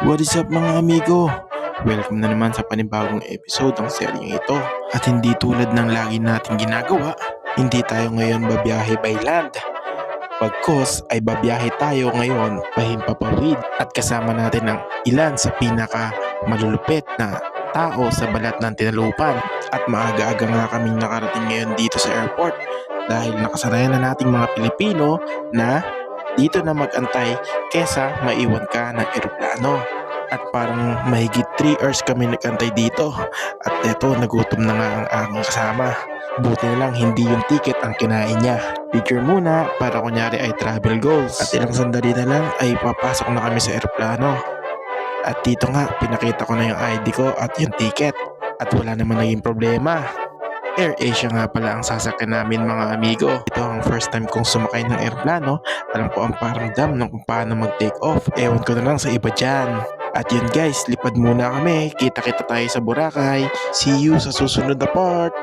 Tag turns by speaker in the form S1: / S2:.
S1: What is up mga amigo? Welcome na naman sa panibagong episode ng seryeng ito. At hindi tulad ng lagi nating ginagawa, hindi tayo ngayon babiyahe by land. Pagkos ay babiyahe tayo ngayon pahimpapawid at kasama natin ang ilan sa pinaka malulupit na tao sa balat ng Tinalupan. At maaga-aga nga kaming nakarating ngayon dito sa airport dahil nakasanayan na nating mga Pilipino na dito na mag-antay kesa maiwan ka ng eroplano. At parang mahigit 3 hours kami nag-antay dito. At eto, nagutom na nga ang aming kasama. Buti na lang hindi yung ticket ang kinain niya. Picture muna para kunyari ay travel goals. At ilang sandali na lang ay papasok na kami sa eroplano. At dito nga, pinakita ko na yung ID ko at yung ticket. At wala naman naging problema. AirAsia nga pala ang sasakyan namin mga amigo. Ito ang first time kong sumakay ng eroplano. Alam ko ang paramdam ng kung paano mag-take off. Ewan ko na lang sa iba dyan. At yun guys, lipad muna kami. Kita-kita tayo sa Boracay. See you sa susunod na part.